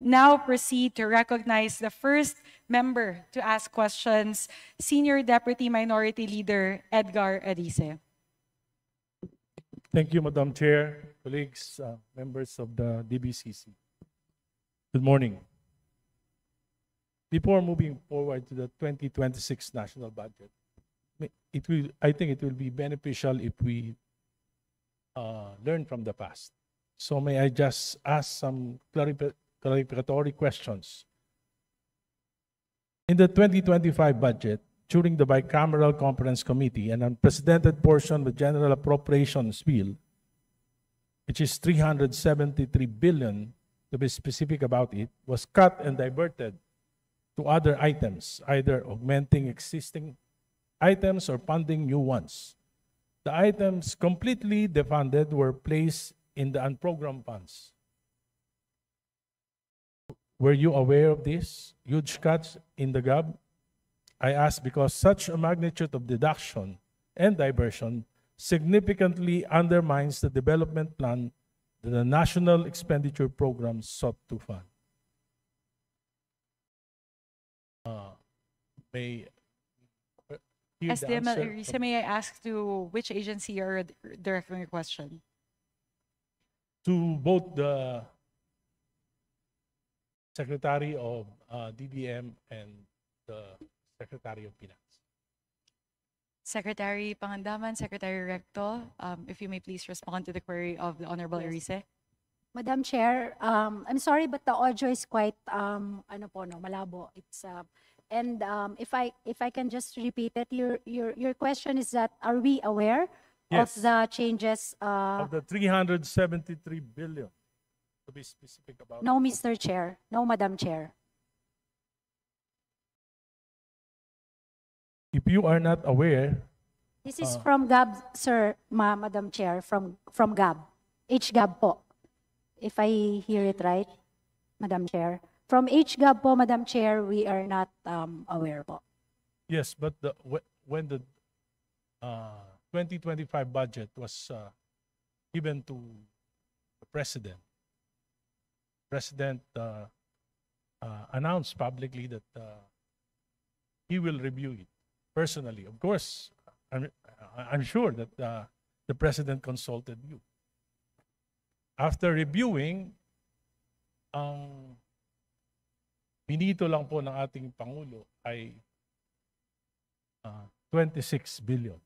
now proceed to recognize the first member to ask questions, Senior Deputy Minority Leader Edgar Arice. Thank you, Madam Chair, colleagues, members of the DBCC. Good morning. Before moving forward to the 2026 national budget, I think it will be beneficial if we learn from the past. So may I just ask some clarificatory questions? In the 2025 budget, during the bicameral conference committee, an unprecedented portion of the general appropriations bill, which is 373 billion, to be specific about it, was cut and diverted to other items, either augmenting existing items or funding new ones. The items completely defunded were placed in the unprogrammed funds. Were you aware of this? Huge cuts in the GAB? I ask because such a magnitude of deduction and diversion significantly undermines the development plan that the National Expenditure Program sought to fund. SDM Arice, may I ask to which agency you're directing your question? To both the Secretary of DBM and the Secretary of Finance. Secretary Pangandaman, Secretary Recto, if you may please respond to the query of the Honorable Arice. Madam Chair, I'm sorry, but the audio is quite malabo. It's and if I can just repeat it, your question is that are we aware Yes. of the changes? Of the 373 billion, to be specific about. No, Mr. Chair. No, Madam Chair. If you are not aware, This is from GAB, sir, Madam Chair, from GAB. HGAB po. If I hear it right, Madam Chair. From HGAB po, Madam Chair, we are not aware po. yes, but when the 2025 budget was given to the President, announced publicly that he will review it personally. Of course, I'm sure that the President consulted you. After reviewing, ang binito lang po ng ating Pangulo ay 26 billion.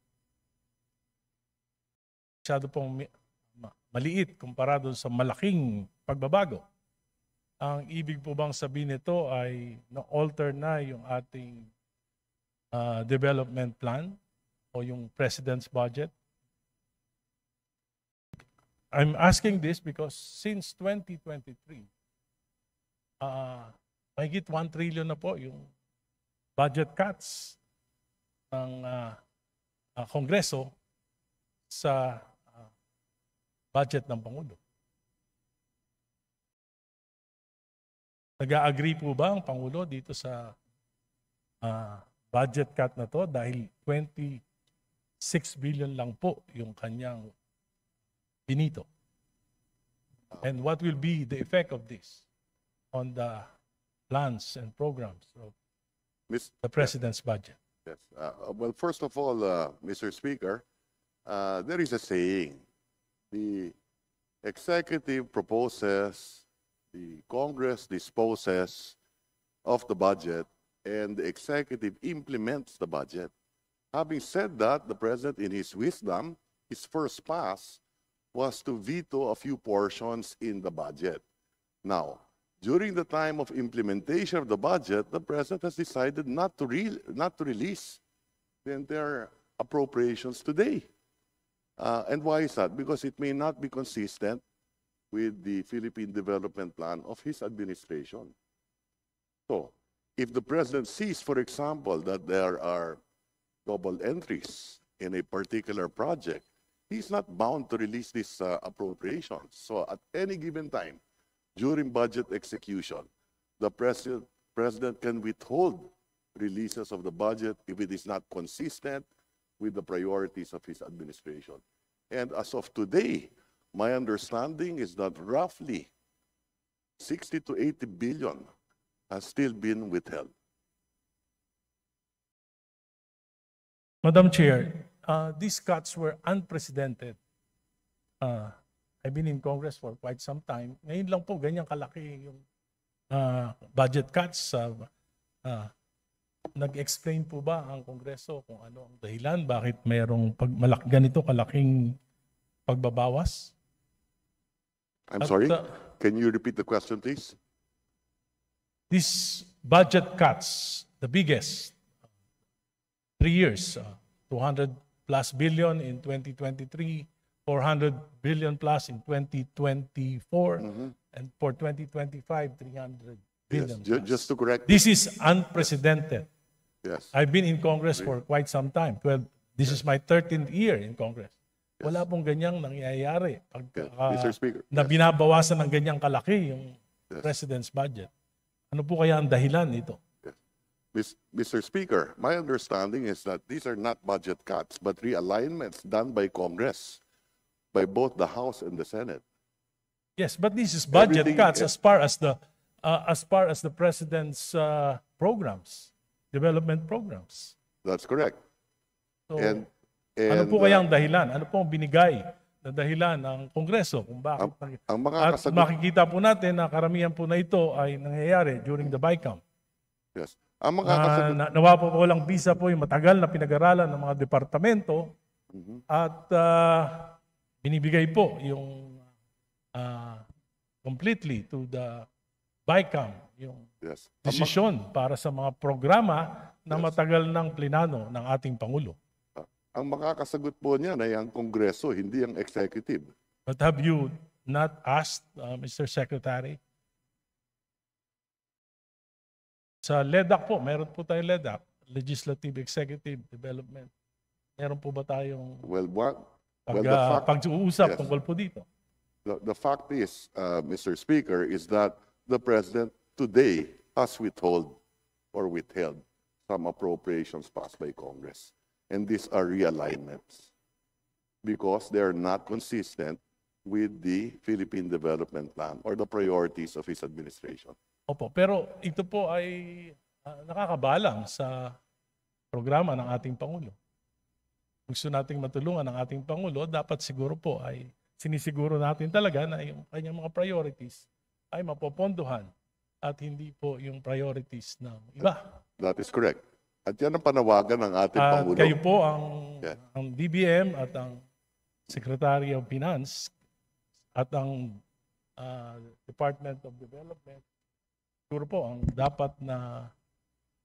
Masyado pong maliit kumpara doon sa malaking pagbabago. Ang ibig po bang sabihin nito ay na-alter na yung ating development plan o yung President's budget? I'm asking this because since 2023, mahigit 1 trillion na po yung budget cuts ng Kongreso sa budget ng Pangulo. Nag-agree po ba ang Pangulo dito sa budget cut na to dahil 26 billion lang po yung kanyang binito? And what will be the effect of this on the plans and programs of the President's budget? Yes. Well, first of all, Mr. Speaker, there is a saying, the executive proposes, the Congress disposes of the budget, and the executive implements the budget. Having said that, the President, in his wisdom, his first pass was to veto a few portions in the budget. Now, during the time of implementation of the budget, the President has decided not to release the entire appropriations today. And why is that? Because it may not be consistent with the Philippine Development Plan of his administration. So, if the President sees, for example, that there are double entries in a particular project, he's not bound to release these appropriations. So, at any given time, during budget execution, the President can withhold releases of the budget if it is not consistent with the priorities of his administration. And as of today, my understanding is that roughly 60 to 80 billion has still been withheld. Madam Chair, these cuts were unprecedented. I've been in Congress for quite some time. Ngayon lang po ganyang kalaki yung budget cuts. Nag-explain po ba ang Kongreso kung ano ang dahilan? Bakit mayroong ganito kalaking pagbabawas? I'm sorry, can you repeat the question, please? These budget cuts, the biggest, 3 years, 200 plus billion in 2023, 400 billion plus in 2024, and for 2025, 300 billion. Yes, just to correct. This is unprecedented. Yes. I've been in Congress for quite some time. Well, this is my 13th year in Congress. Wala pong ganyang nangyayari. Mr. Speaker. Na binabawasan ng ganyang kalaki yung President's budget. Ano po kaya ang dahilan nito? Mr. Speaker, my understanding is that these are not budget cuts, but realignments done by Congress, by both the House and the Senate. Yes, but this is budget cuts as far as the President's programs, development programs. That's correct. So, And ano po kaya ang dahilan? Ano po ang binigay na dahilan ng Kongreso kung bakit? ang mga At kasagot- makikita po natin na karamihan po na ito ay nangyayari during the BICAM. Yes. Ang mga kasagot, Nawa po walang visa po yung matagal na pinag-aralan ng mga departamento at binibigay po yung completely to the BICAM yung yes. desisyon para sa mga programa na matagal ng plenano ng ating Pangulo. Ang makakasagot po niyan ay ang Kongreso, hindi ang executive. But have you not asked, Mr. Secretary? Sa LEDAC po, meron po tayong LEDAC, Legislative Executive Development. Meron po ba tayong Well, the fact, pag-uusap yes. tungkol po dito? the fact is, Mr. Speaker, is that the President today has withheld some appropriations passed by Congress. And these are realignments because they are not consistent with the Philippine Development Plan or the priorities of his administration. Opo, pero ito po ay nakakabalang sa programa ng ating Pangulo. Gusto nating matulungan ng ating Pangulo, dapat siguro po ay sinisiguro natin talaga na yung kanyang mga priorities ay mapopondohan at hindi po yung priorities ng iba. That is correct. At yan ang panawagan ng ating At Pangulo. kayo po Yes. ang DBM at ang Secretary of Finance at ang Department of Development siguro po ang dapat na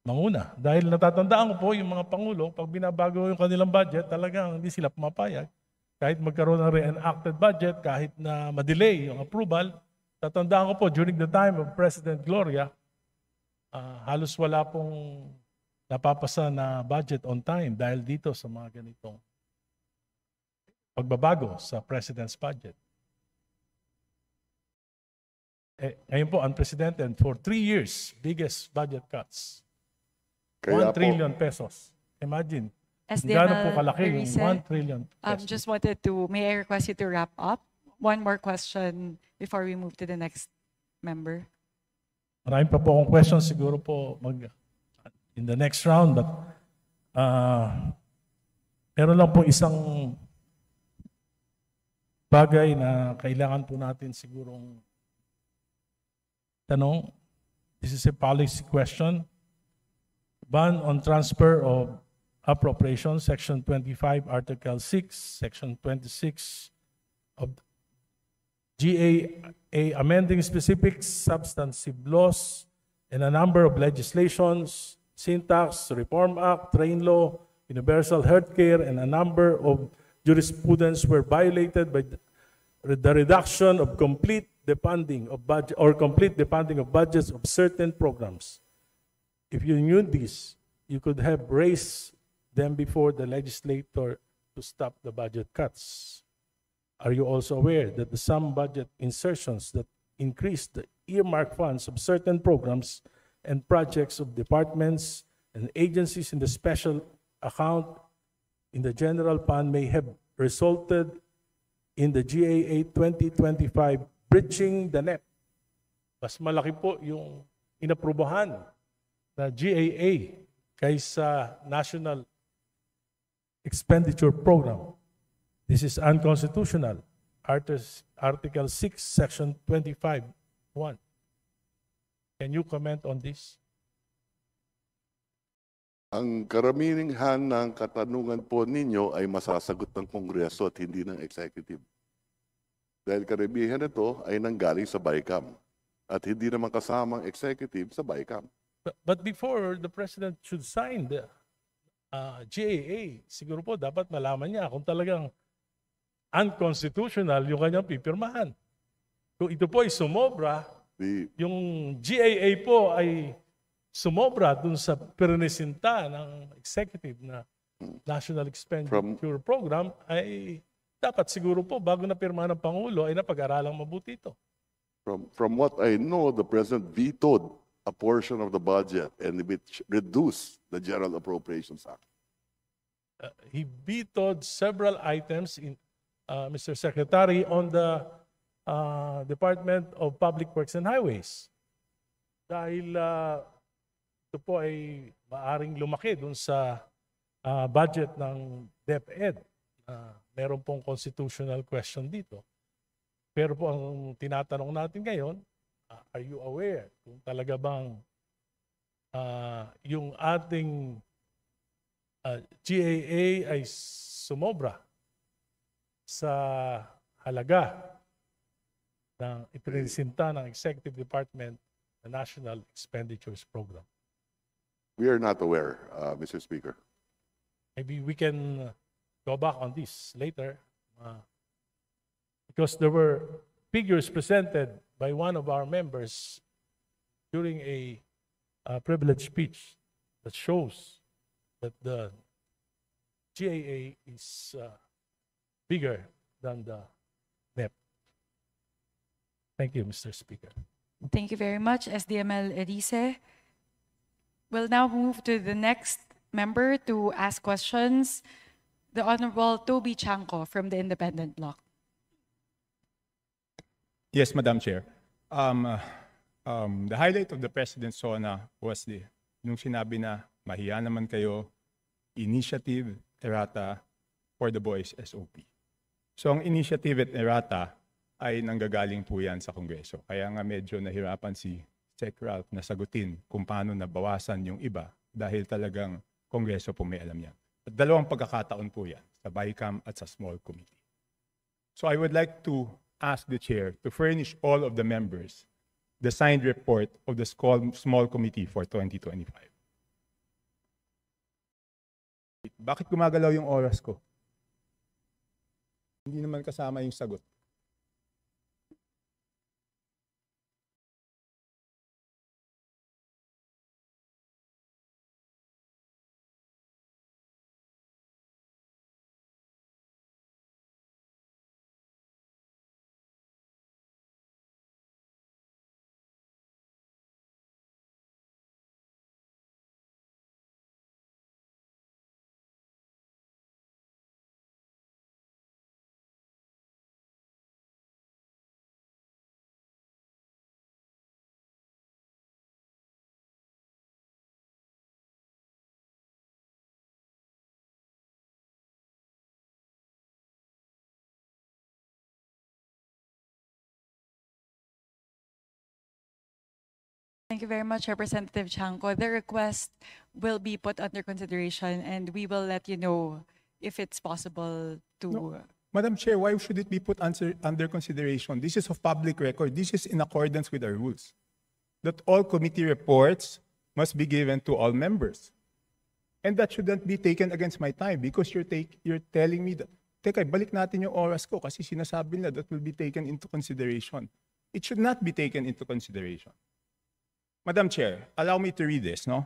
manguna. Dahil natatandaan ko po yung mga Pangulo, pag binabago yung kanilang budget, talagang hindi sila pumapayag. Kahit magkaroon ng re-enacted budget, kahit na ma-delay yung approval, tatandaan ko po during the time of President Gloria, halos wala pong napapasa na budget on time dahil dito sa mga ganitong pagbabago sa President's budget. Ngayon po, unprecedented for 3 years, biggest budget cuts. Kaya 1 trillion pesos. Imagine, SDM gaano po kalaki yung Erice, 1 trillion pesos. just wanted to, may I request you to wrap up? One more question before we move to the next member. Marami pa po akong questions, siguro po in the next round, but meron lang po isang bagay na kailangan po natin sigurong tanong. This is a policy question. Ban on transfer of appropriations, Section 25, Article 6, Section 26 of GAA, amending specific substantive laws and a number of legislations, Syntax, Reform Act, Train Law, Universal Healthcare, and a number of jurisprudence were violated by the reduction of complete defunding of budget or complete defunding of budgets of certain programs. If you knew this, you could have raised them before the legislator to stop the budget cuts. Are you also aware that some budget insertions that increase the earmark funds of certain programs and projects of departments and agencies in the special account in the general fund may have resulted in the GAA 2025 breaching the net Mas malaki po yung inaprubahan na GAA kaysa National Expenditure Program. This is unconstitutional. Article 6, Section 25(1). Can you comment on this? Ang karamihan ng katanungan po ninyo ay masasagot ng Kongreso at hindi ng Executive. Dahil karamihan nito ay nanggaling sa BICAM at hindi naman kasamang Executive sa BICAM. But before the President should sign the GAA, siguro po dapat malaman niya kung talagang unconstitutional yung kanyang pipirmahan. Kung ito po ay sumobra, yung GAA po ay sumobra dun sa pernisinta ng executive na National Expenditure Program, ay dapat siguro po bago na pirmahan ng Pangulo ay napag-aralang mabuti ito. From what I know, the President vetoed a portion of the budget and which reduced the General Appropriations Act. He vetoed several items in Mr. Secretary on the Department of Public Works and Highways. Dahil ito po ay maaring lumaki dun sa budget ng DepEd. Meron pong constitutional question dito. Pero po ang tinatanong natin ngayon, are you aware kung talaga bang yung ating GAA ay sumobra sa halaga ng ipresenta ng Executive Department ng National Expenditures Program? We are not aware, Mr. Speaker. Maybe we can go back on this later because there were figures presented by one of our members during a privileged speech that shows that the GAA is bigger than the NEP. Thank you, Mr. Speaker. Thank you very much, SDML Erice. We'll now move to the next member to ask questions, the Honorable Toby Chanco from the Independent Bloc. Yes, Madam Chair. The highlight of the President's SONA was nung sinabi na mahiya naman kayo, initiative, errata for the boys SOP. So ang initiative at errata ay nanggagaling po yan sa Kongreso. Kaya nga medyo nahirapan si Sec Ralph na sagutin kung paano nabawasan yung iba dahil talagang Kongreso po may alam yan. At dalawang pagkakataon po yan, sa BICAM at sa small committee. So I would like to ask the Chair to furnish all of the members the signed report of the small committee for 2025. Bakit gumagalaw yung oras ko? Hindi naman kasama yung sagot. Thank you very much, Representative Chanco. The request will be put under consideration and we will let you know if it's possible to... No. Madam Chair, why should it be put under consideration? This is of public record. This is in accordance with our rules. That all committee reports must be given to all members. And that shouldn't be taken against my time because you're telling me that, teka, balik natin yung oras ko kasi sinasabi nila that will be taken into consideration. It should not be taken into consideration. Madam Chair, allow me to read this, no?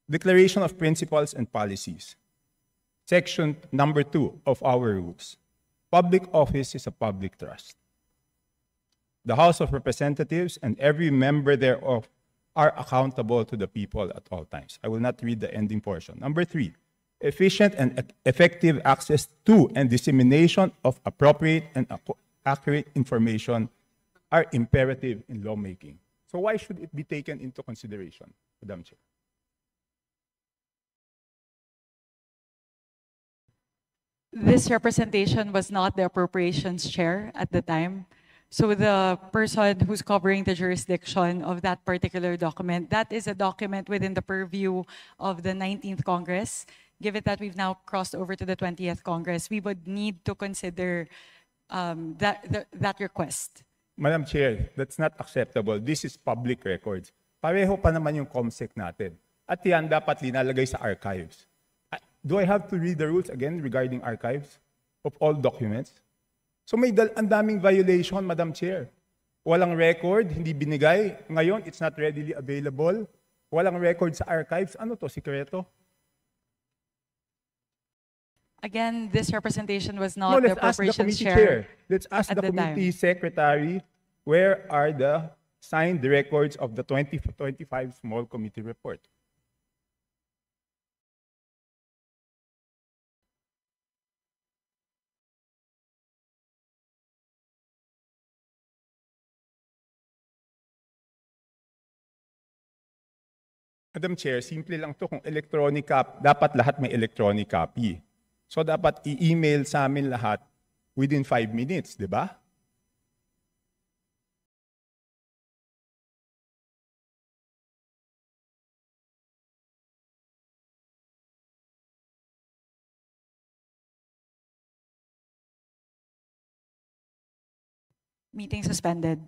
Declaration of Principles and Policies. Section number 2 of our rules. Public office is a public trust. The House of Representatives and every member thereof are accountable to the people at all times. I will not read the ending portion. Number 3, efficient and effective access to and dissemination of appropriate and accurate information are imperative in lawmaking. So why should it be taken into consideration, Madam Chair? This representation was not the appropriations chair at the time. So the person who's covering the jurisdiction of that particular document, that is a document within the purview of the 19th Congress. Given that we've now crossed over to the 20th Congress, we would need to consider that request. Madam Chair, that's not acceptable. This is public records. Pareho pa naman yung COMSEC natin. At yan dapat linalagay sa archives. Do I have to read the rules again regarding archives of all documents? So may ang daming violation, Madam Chair. Walang record, hindi binigay. Ngayon, it's not readily available. Walang record sa archives. Ano to, sikreto? Again, this representation was No, not the let's ask the appropriations committee chair. chair. Let's ask at the the time. committee secretary, where are the signed records of the 2025 small committee report? Madam Chair, simple lang to. Kung electronic copy, dapat lahat may electronic copy. So dapat i-email sa amin lahat within 5 minutes, di ba? Meeting suspended.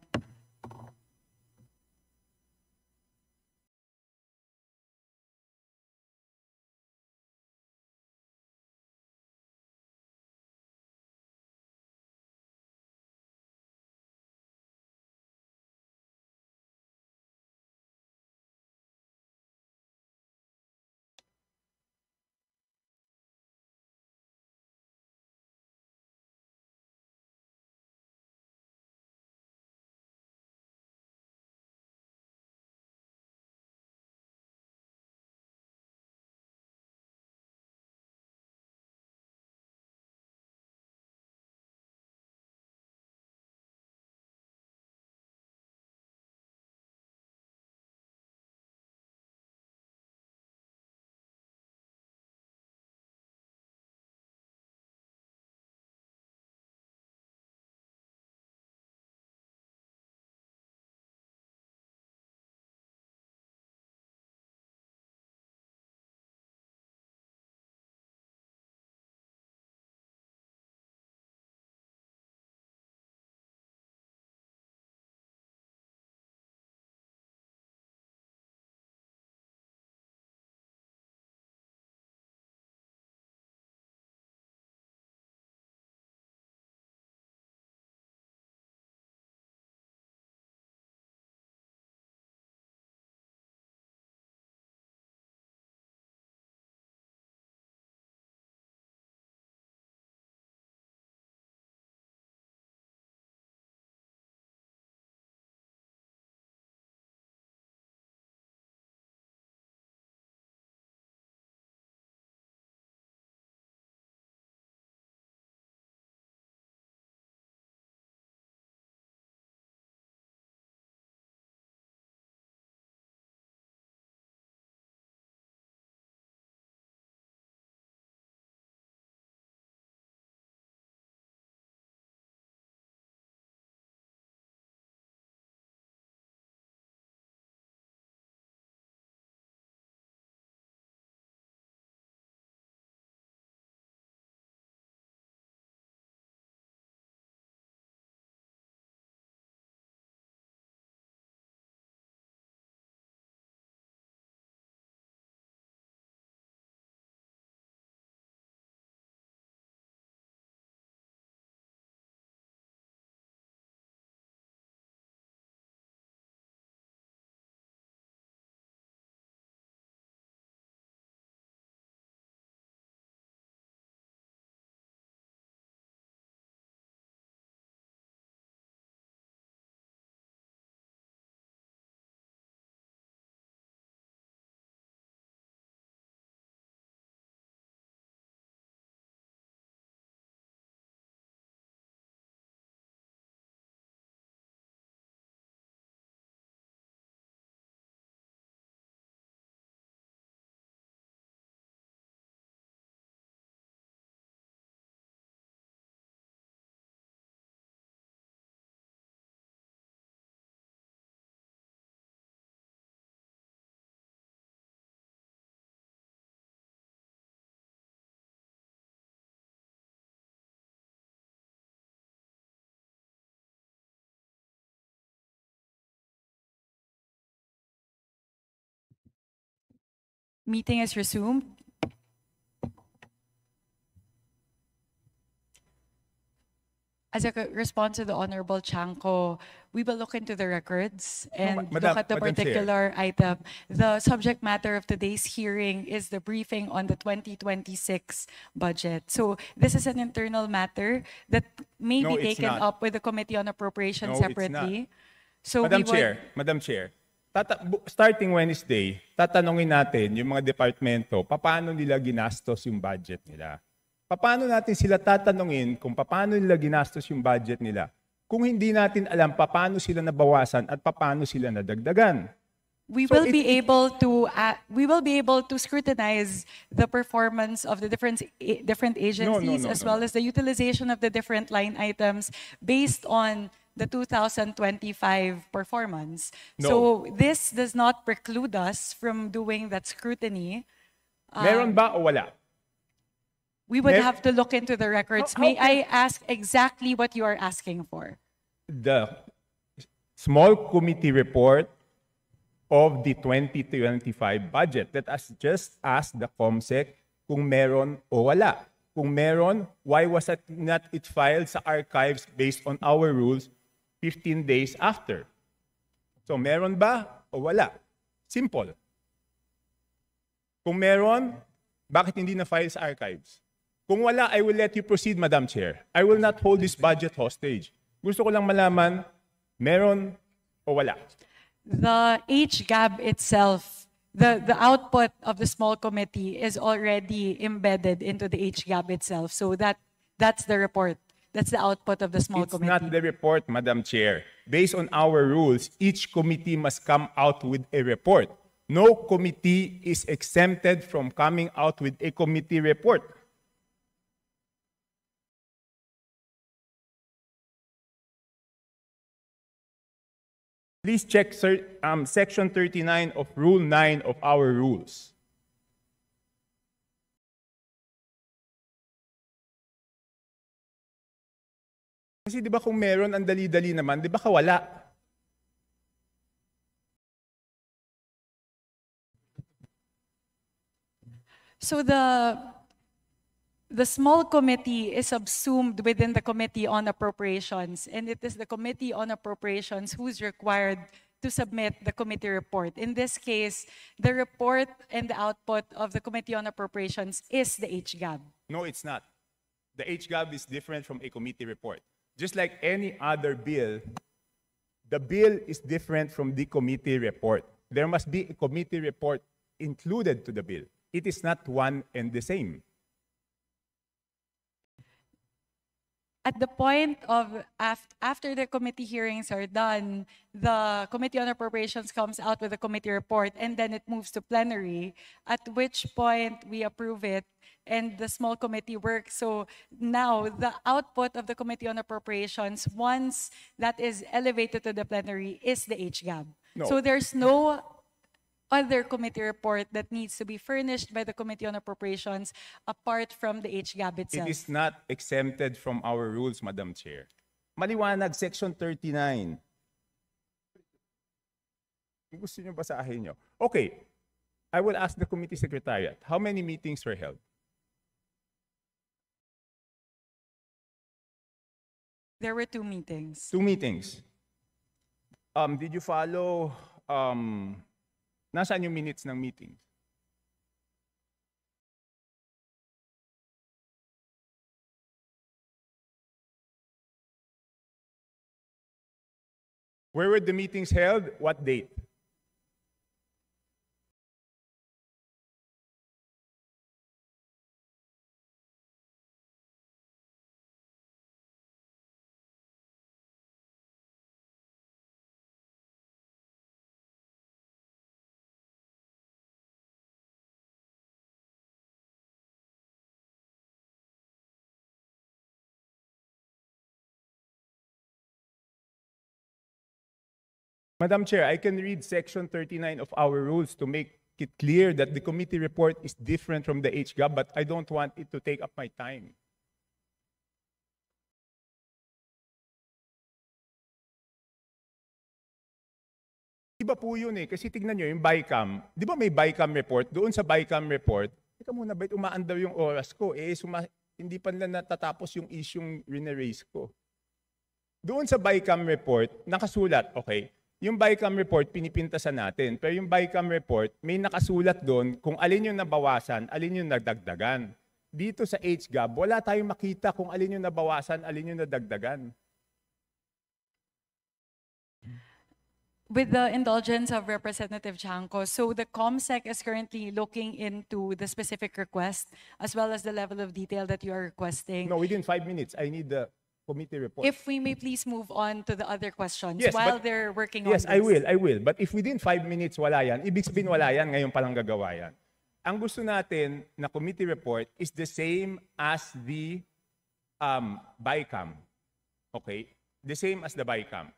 Meeting is resumed. As a response to the Honorable Chanco, we will look into the records and Madam- look at the Madam Chair. particular item. The subject matter of today's hearing is the briefing on the 2026 budget. So this is an internal matter that may No, be it's taken not. up with the Committee on Appropriations No, it's separately. So Madam we would- Chair, starting Wednesday, tatanungin natin yung mga departamento, paano nila ginastos yung budget nila. Paano natin sila tatanungin kung paano nila ginastos yung budget nila kung hindi natin alam paano sila nabawasan at paano sila nadagdagan. We So will be able to scrutinize the performance of the different agencies as well as the utilization of the different line items based on the 2025 performance. No. So this does not preclude us from doing that scrutiny. Meron ba o wala? We would Mer- have to look into the records. How May can- I ask exactly what you are asking for? The small committee report of the 2025 budget that has just asked the COMSEC kung meron o wala. Kung meron, why was it not filed sa archives based on our rules 15 days after? So meron ba o wala? Simple. Kung meron, bakit hindi na-file sa archives? Kung wala, I will let you proceed, Madam Chair. I will not hold this budget hostage. Gusto ko lang malaman, meron o wala. The HGAB itself, the output of the small committee is already embedded into the HGAB itself. So that's the report. That's the output of the small It's committee. not the report, Madam Chair. Based on our rules, each committee must come out with a report. No committee is exempted from coming out with a committee report. Please check Section 39 of Rule 9 of our rules. Kasi di ba kung meron, ang dali-dali naman, di ba kawala? So the small committee is subsumed within the Committee on Appropriations, and it is the Committee on Appropriations who's required to submit the committee report. In this case, the report and the output of the Committee on Appropriations is the HGAB. No, it's not. The HGAB is different from a committee report. Just like any other bill, the bill is different from the committee report. There must be a committee report included to the bill. It is not one and the same. At the point of after the committee hearings are done, the Committee on Appropriations comes out with a committee report, and then it moves to plenary, at which point we approve it and the small committee works. So now the output of the Committee on Appropriations, once that is elevated to the plenary, is the HGAB. No. So there's no other committee report that needs to be furnished by the Committee on Appropriations apart from the HGAB It itself. is not exempted from our rules, Madam Chair. Maliwanag, Section 39. Gusto niyo basahin niyo? Okay. I will ask the committee secretariat, how many meetings were held? There were 2 meetings. 2 meetings. Did you follow, nasaan yung minutes ng meeting? Where were the meetings held? What date? Madam Chair, I can read Section 39 of our rules to make it clear that the committee report is different from the HGAB, but I don't want it to take up my time. Iba po yun eh. Kasi tignan nyo, yung BICAM, di ba may BICAM report? Doon sa BICAM report, teka muna, ba't umaandar yung oras ko? Hindi pa nila natatapos yung isyung rineraise ko. Doon sa BICAM report, nakasulat, okay, yung BICAM report, pinipintasan natin. Pero yung BICAM report, may nakasulat doon kung alin yung nabawasan, alin yung nagdagdagan. Dito sa HGAB, wala tayong makita kung alin yung nabawasan, alin yung nadagdagan. With the indulgence of Representative Chanco, so the COMSEC is currently looking into the specific request as well as the level of detail that you are requesting. No, within 5 minutes, I need the committee report. If we may please move on to the other questions Yes, while but- they're working on Yes, this. I will. But if within 5 minutes wala yan, ibig sabihin wala yan, ngayon palang gagawa yan. Ang gusto natin na committee report is the same as the BICAM. Okay? The same as the BICAM.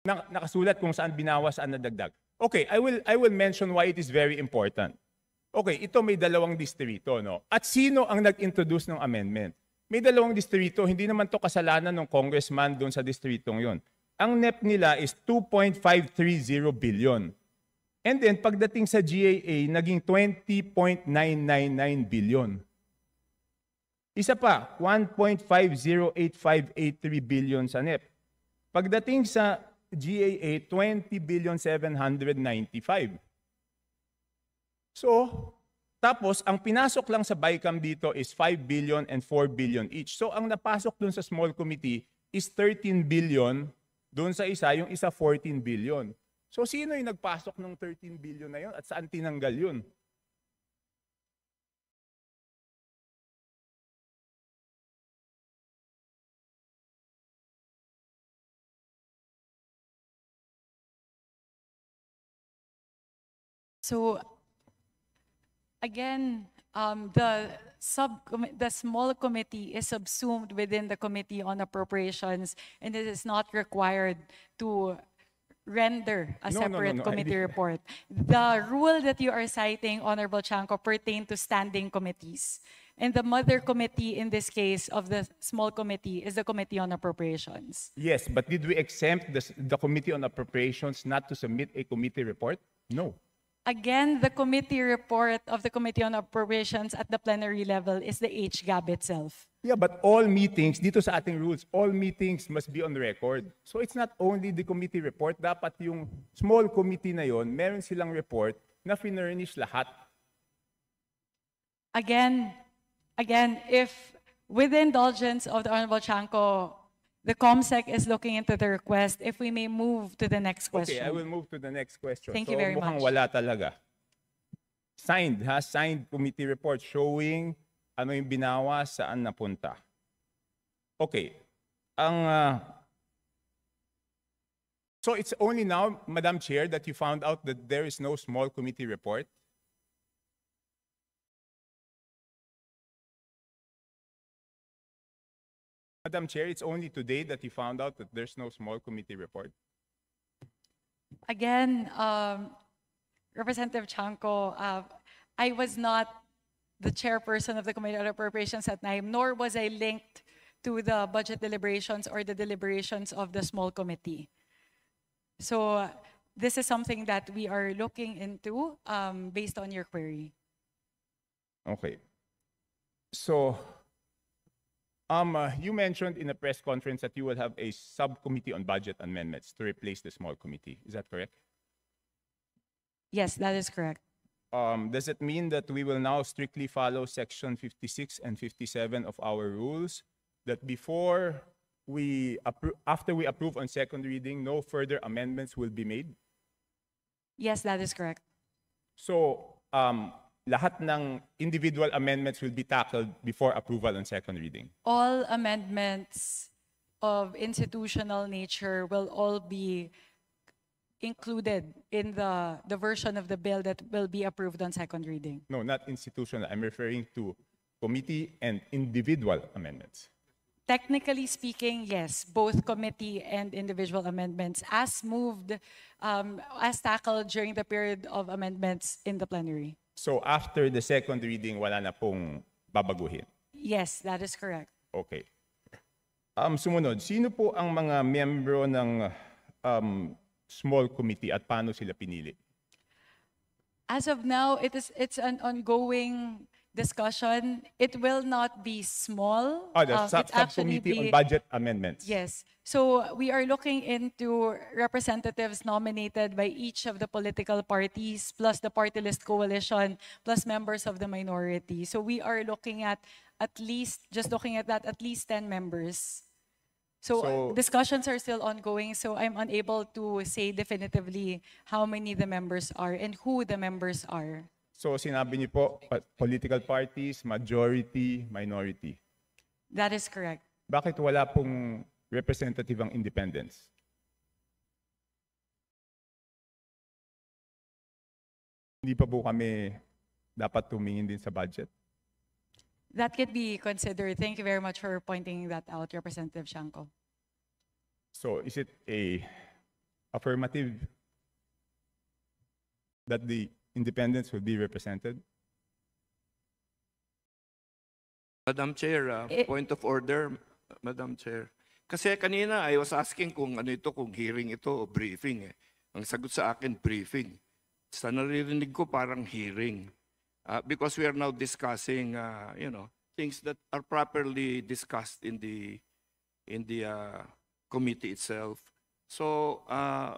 Nakasulat kung saan binawas, saan nadagdag. Okay, I will mention why it is very important. Okay, ito may dalawang distrito, no? At sino ang nag-introduce ng amendment? May dalawang distrito, hindi naman to kasalanan ng congressman doon sa distritong yon. Ang NEP nila is 2.530 billion. And then pagdating sa GAA, naging 20.999 billion. Isa pa, 1.508583 billion sa NEP. Pagdating sa GAA, 20,795. So, tapos, ang pinasok lang sa BICAM dito is 5 billion and 4 billion each. So, ang napasok dun sa small committee is 13 billion. Dun sa isa, yung isa 14 billion. So, sino yung nagpasok ng 13 billion na yun at saan tinanggal yun? So again, the small committee is subsumed within the Committee on Appropriations, and it is not required to render a No, no, no, separate no, I committee didn't- report. The rule that you are citing, Honorable Chanco, pertain to standing committees. And the mother committee in this case of the small committee is the Committee on Appropriations. Yes, but did we exempt the Committee on Appropriations not to submit a committee report? No. Again, the committee report of the Committee on Appropriations at the plenary level is the HGAB itself. Yeah, but all meetings, dito sa ating rules, all meetings must be on record. So it's not only the committee report, dapat yung small committee na yon, meron silang report na finurnish lahat. Again, if with the indulgence of the Honorable Chanco, the COMSEC is looking into the request, if we may move to the next question. Okay, I will move to the next question. Thank so, you very mukhang much. wala talaga. Signed committee report showing ano yung binawa, saan napunta. Okay. So it's only now, Madam Chair, that you found out that there is no small committee report? Madam Chair, it's only today that you found out that there's no small committee report? Again, Representative Chanco, I was not the chairperson of the Committee on Appropriations at time, nor was I linked to the budget deliberations or the deliberations of the small committee. So this is something that we are looking into based on your query. Okay. So, you mentioned in a press conference that you will have a subcommittee on budget amendments to replace the small committee. Is that correct? Yes, that is correct. Does it mean that we will now strictly follow section 56 and 57 of our rules? That before after we approve on second reading, no further amendments will be made? Yes, that is correct. So, lahat ng individual amendments will be tackled before approval on second reading? All amendments of institutional nature will all be included in the version of the bill that will be approved on second reading. No, not institutional. I'm referring to committee and individual amendments. Technically speaking, yes, both committee and individual amendments as moved, as tackled during the period of amendments in the plenary. So after the second reading, wala na pong babaguhin? Yes, that is correct. Okay. Sumunod, sino po ang mga miyembro ng small committee at paano sila pinili? As of now, it's an ongoing discussion. It will not be small. The It's actually subcommittee on the- budget amendments. Yes. So we are looking into representatives nominated by each of the political parties, plus the party list coalition, plus members of the minority. So we are looking at least 10 members. So discussions are still ongoing, so I'm unable to say definitively how many the members are and who the members are. So sinabi niyo po, political parties, majority, minority. That is correct. Bakit wala pong representative ang independents? Hindi pa po kami dapat tumingin din sa budget? That could be considered. Thank you very much for pointing that out, Representative Shanko. So is it a affirmative that the independents will be represented? Madam Chair, point of order, Madam Chair. Kasi kanina I was asking kung ano ito, kung hearing ito o briefing. Ang sagot sa akin, briefing. Sa naririnig ko parang hearing. Because we are now discussing, things that are properly discussed in the committee itself. So,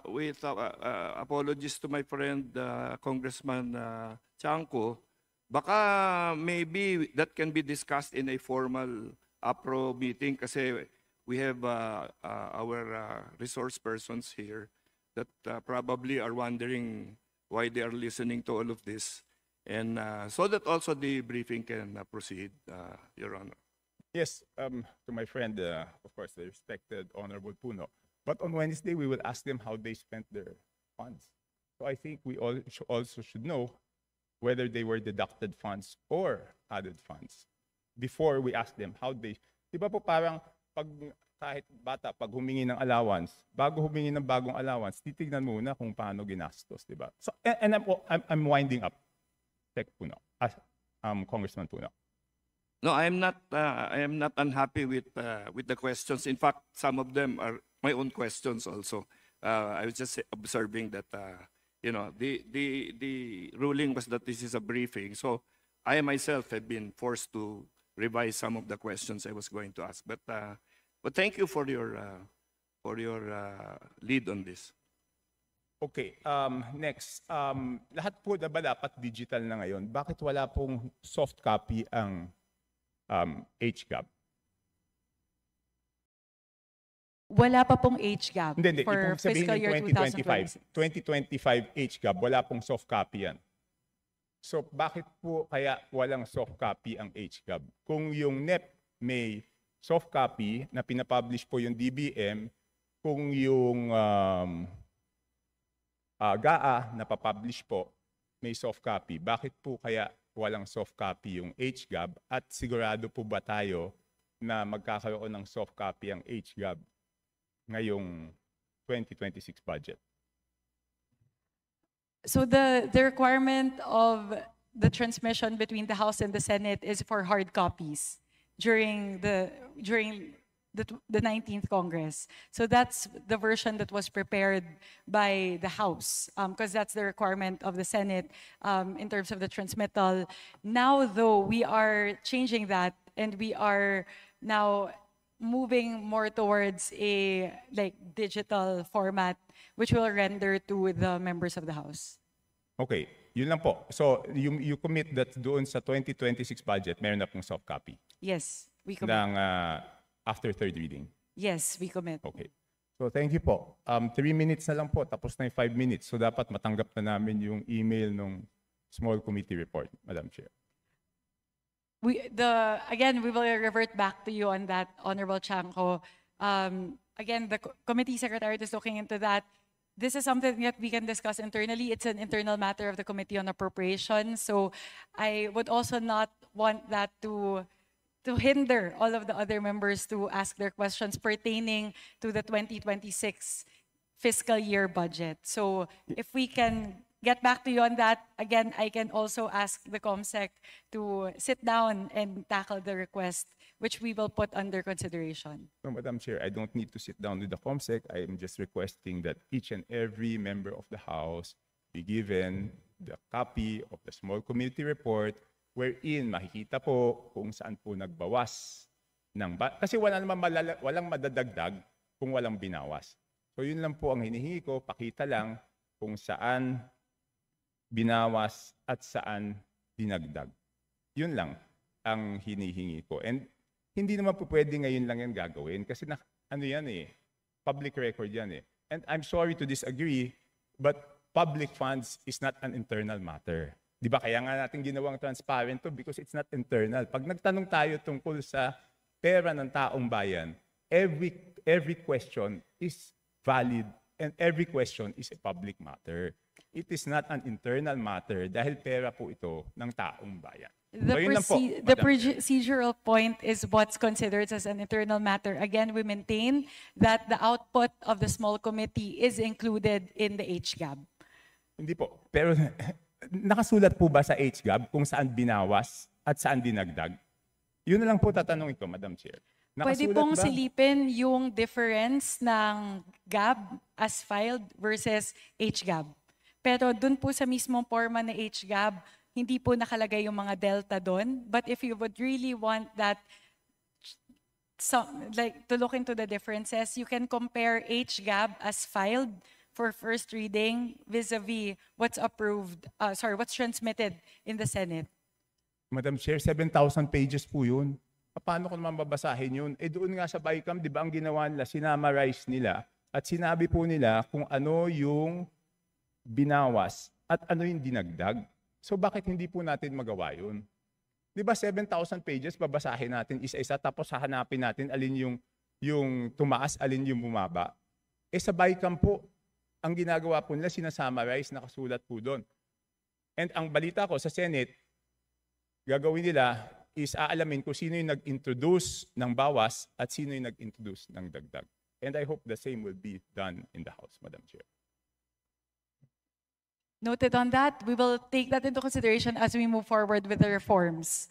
with apologies to my friend Congressman Chanco, baka maybe that can be discussed in a formal APRO meeting kasi we have our resource persons here that probably are wondering why they are listening to all of this. And so that also the briefing can proceed, Your Honor. Yes, to my friend, of course, the respected Honorable Puno. But on Wednesday, we will ask them how they spent their funds. So I think we also should know whether they were deducted funds or added funds before we ask them how they. Di ba po parang kahit bata, pag humingi ng allowance, bago humingi ng bagong allowance, titignan muna kung paano ginastos, di ba? So, and I'm winding up. Tech Puno, Congressman Puno. No, I am not unhappy with the questions. In fact, some of them are my own questions also. I was just observing that the ruling was that this is a briefing. So I myself have been forced to revise some of the questions I was going to ask. But thank you for your lead on this. Okay, next. Lahat po na ba dapat digital na ngayon? Bakit wala pong soft copy ang HGAB? Wala pa pong HGAB Hindi. for Ibig sabihin fiscal year yung 2025 HGAB, wala pong soft copy yan. So bakit po kaya walang soft copy ang HGAB? Kung yung NEP may soft copy na pinapublish po yung DBM, kung yung GAA na papublish po may soft copy, bakit po kaya walang soft copy yung HGAB at sigurado po ba tayo na magkakaroon ng soft copy ang HGAB ngayong 2026 budget? So the requirement of the transmission between the House and the Senate is for hard copies during the 19th Congress. So that's the version that was prepared by the House, because that's the requirement of the Senate in terms of the transmittal. Now, though, we are changing that, and we are now moving more towards a digital format, which will render to the members of the House. Okay, yun lang po. So you commit that doon sa 2026 budget, meron na pong soft copy Yes, we commit. ng after third reading. Yes, we commit. Okay. So thank you po. 3 minutes na lang po, tapos na yung 5 minutes. So dapat matanggap na namin yung email ng small committee report, Madam Chair. Again, we will revert back to you on that, Honorable Chanco. Again, the committee secretariat is looking into that. This is something that we can discuss internally. It's an internal matter of the Committee on Appropriations. So I would also not want that to hinder all of the other members to ask their questions pertaining to the 2026 fiscal year budget. So if we can get back to you on that. Again, I can also ask the COMSEC to sit down and tackle the request, which we will put under consideration. No, Madam Chair, I don't need to sit down with the COMSEC. I am just requesting that each and every member of the House be given the copy of the small committee report wherein makikita po kung saan po nagbawas ng kasi walang madadagdag kung walang binawas. So yun lang po ang hinihingi ko, pakita lang kung saan binawas at saan dinagdag. Yun lang ang hinihingi ko. And hindi naman po pwede ngayon lang yan gagawin kasi ano yan public record yan And I'm sorry to disagree, but public funds is not an internal matter. Di ba kaya nga natin ginawang transparent to because it's not internal. Pag nagtanong tayo tungkol sa pera ng taong bayan, every question is valid and every question is a public matter. It is not an internal matter dahil pera po ito ng taong bayan. The procedural point is what's considered as an internal matter. Again, we maintain that the output of the small committee is included in the HGAB. Hindi po. Pero nakasulat po ba sa HGAB kung saan binawas at saan dinagdag? Yun na lang po tatanungin ko, Madam Chair. Pwede pong silipin yung difference ng GAB as filed versus HGAB. Pero dun po sa mismong forma na HGAB, hindi po nakalagay yung mga delta doon. But if you would really want that, to look into the differences, you can compare HGAB as filed for first reading vis-a-vis what's what's transmitted in the Senate. Madam Chair, 7,000 pages po yun. Paano ko naman babasahin yun? Doon nga sa BICAM, di ba ang ginawa nila, sinamarize nila at sinabi po nila kung ano yung binawas at ano yung dinagdag. So bakit hindi po natin magawa yun? Di ba 7,000 pages, babasahin natin isa-isa tapos hahanapin natin alin yung tumaas, alin yung bumaba. Sa BICAM po, ang ginagawa po nila, sinasummarize, nakasulat po doon. And ang balita ko sa Senate, gagawin nila is aalamin kung sino yung nag-introduce ng bawas at sino yung nag-introduce ng dagdag. And I hope the same will be done in the House, Madam Chair. Noted on that. We will take that into consideration as we move forward with the reforms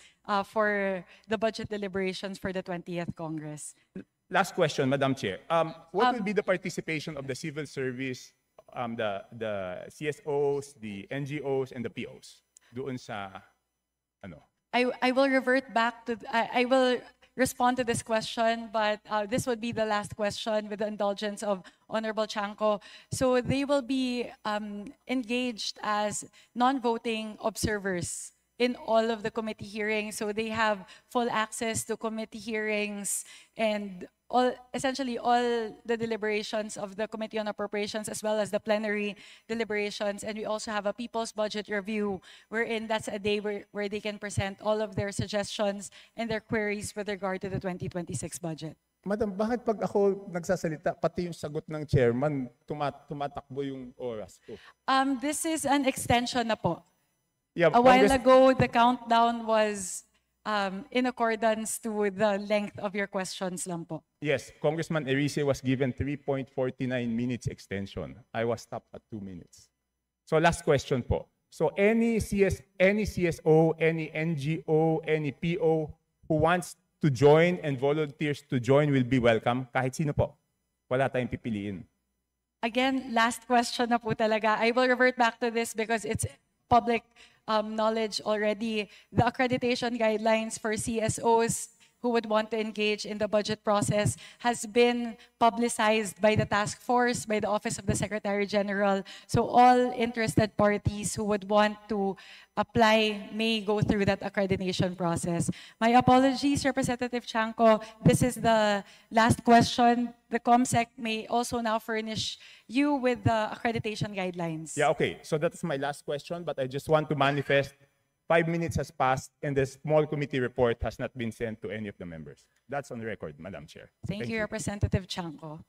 for the budget deliberations for the 20th Congress. Last question, Madam Chair. What will be the participation of the civil service, the CSOs, the NGOs, and the POs doon sa ano? I will revert back to, I will respond to this question, but this would be the last question with the indulgence of Honorable Chanco. So they will be engaged as non-voting observers in all of the committee hearings. So they have full access to committee hearings and essentially all the deliberations of the Committee on Appropriations as well as the plenary deliberations. And we also have a People's Budget Review wherein that's a day where they can present all of their suggestions and their queries with regard to the 2026 budget. Madam, bakit pag ako nagsasalita, pati yung sagot ng chairman, tumatakbo yung oras ko? This is an extension na po. Yeah, a while ago, the countdown was in accordance to the length of your questions lang po. Yes, Congressman Erice was given 3.49 minutes extension. I was stopped at 2 minutes. So last question po. So any CSO, any NGO, any PO who wants to join and volunteers to join will be welcome. Kahit sino po. Wala tayong pipiliin. Again, last question na po talaga. I will revert back to this because it's public knowledge already. The accreditation guidelines for CSOs who would want to engage in the budget process has been publicized by the task force, by the Office of the Secretary General. So all interested parties who would want to apply may go through that accreditation process. My apologies, Representative Chanco. This is the last question. The COMSEC may also now furnish you with the accreditation guidelines. Yeah, okay. So that's my last question, but I just want to manifest 5 minutes has passed and the small committee report has not been sent to any of the members. That's on record, Madam Chair. Thank you, Representative Chanco.